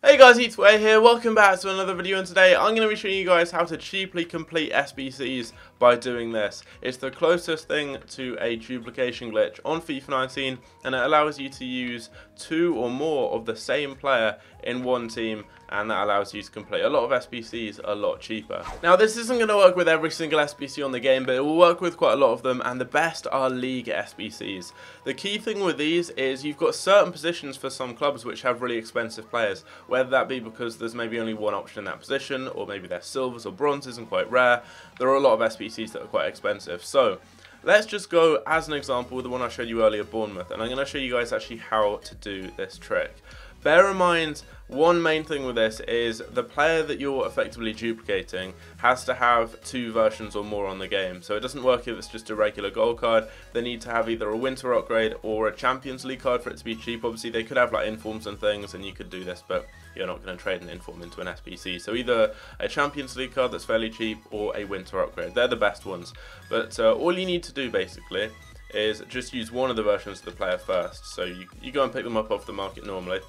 Hey guys, it's Way here, welcome back to another video, and today I'm going to be showing you guys how to cheaply complete SBCs by doing this. It's the closest thing to a duplication glitch on FIFA 19, and it allows you to use two or more of the same player in one team, and that allows you to complete a lot of SBCs a lot cheaper. Now this isn't going to work with every single SBC on the game, but it will work with quite a lot of them, and the best are league SBCs. The key thing with these is you've got certain positions for some clubs which have really expensive players, whether that be because there's maybe only one option in that position, or maybe they're silvers or bronzes and quite rare. There are a lot of SBCs that are quite expensive. So let's just go as an example with the one I showed you earlier, Bournemouth, and I'm going to show you guys actually how to do this trick. Bear in mind, one main thing with this is the player that you're effectively duplicating has to have two versions or more on the game. So it doesn't work if it's just a regular gold card. They need to have either a winter upgrade or a Champions League card for it to be cheap. Obviously they could have like informs and things, and you could do this, but you're not going to trade an inform into an SBC. So either a Champions League card that's fairly cheap or a winter upgrade. They're the best ones. But all you need to do basically is just use one of the versions of the player first. So you go and pick them up off the market normally,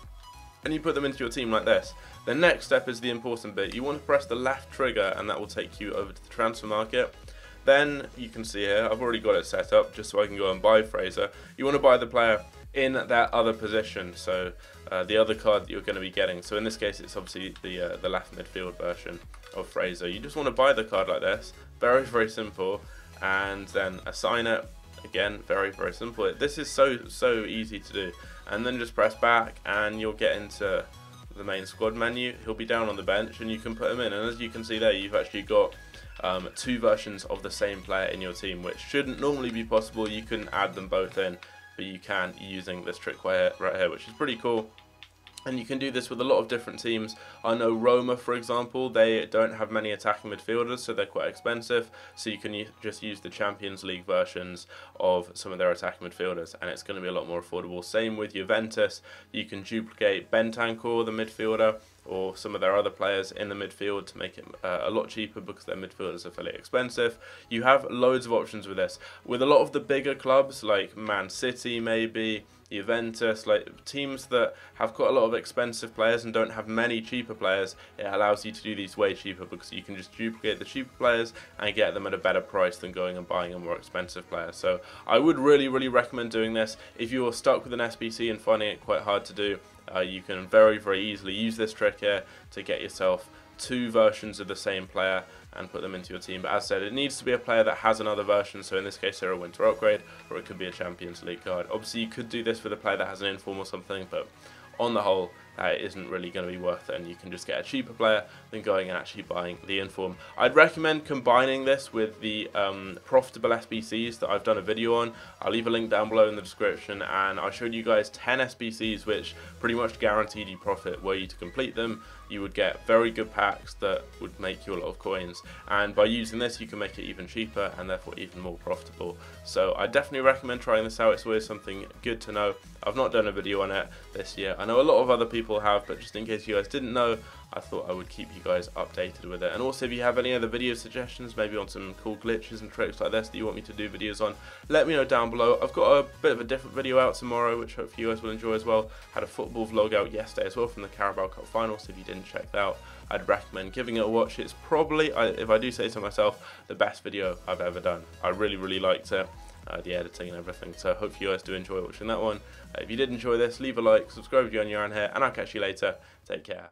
and you put them into your team like this. The next step is the important bit. You want to press the left trigger, and that will take you over to the transfer market. Then you can see here, I've already got it set up just so I can go and buy Fraser. You want to buy the player in that other position, so the other card that you're going to be getting. So in this case it's obviously the left midfield version of Fraser. You just want to buy the card like this, very simple, and then assign it. Again, very simple. This is so easy to do. And then just press back and you'll get into the main squad menu. He'll be down on the bench and you can put him in, and as you can see there, you've actually got two versions of the same player in your team, which shouldn't normally be possible. You can add them both in, but you can using this trick right here, which is pretty cool. And you can do this with a lot of different teams. I know Roma, for example, they don't have many attacking midfielders, so they're quite expensive. So you can just use the Champions League versions of some of their attacking midfielders, and it's going to be a lot more affordable. Same with Juventus. You can duplicate Bentancur, the midfielder, or some of their other players in the midfield to make it a lot cheaper because their midfielders are fairly expensive. You have loads of options with this. With a lot of the bigger clubs like Man City, maybe Juventus, like teams that have got a lot of expensive players and don't have many cheaper players, it allows you to do these way cheaper because you can just duplicate the cheaper players and get them at a better price than going and buying a more expensive player. So I would really recommend doing this. If you're stuck with an SBC and finding it quite hard to do, you can very easily use this trick here to get yourself two versions of the same player and put them into your team. But as I said, it needs to be a player that has another version, so in this case they're a winter upgrade, or it could be a Champions League card. Obviously you could do this with a player that has an inform or something, but on the whole it isn't really going to be worth it, and you can just get a cheaper player than going and actually buying the inform. I'd recommend combining this with the profitable SBCs that I've done a video on. I'll leave a link down below in the description, and I showed you guys 10 SBCs which pretty much guaranteed you profit. Were you to complete them, you would get very good packs that would make you a lot of coins, and by using this you can make it even cheaper and therefore even more profitable. So I definitely recommend trying this out. It's always something good to know. I've not done a video on it this year. I know a lot of other people have, but just in case you guys didn't know, I thought I would keep you guys updated with it. And also, if you have any other video suggestions, maybe on some cool glitches and tricks like this that you want me to do videos on, let me know down below. I've got a bit of a different video out tomorrow, which hopefully you guys will enjoy as well. Had a football vlog out yesterday as well from the Carabao Cup final, so if you didn't check that out, I'd recommend giving it a watch. It's probably, if I do say so myself, the best video I've ever done. I really liked it. The editing and everything, so hope you guys do enjoy watching that one. If you did enjoy this, leave a like, subscribe if you're new around here, and I'll catch you later. Take care.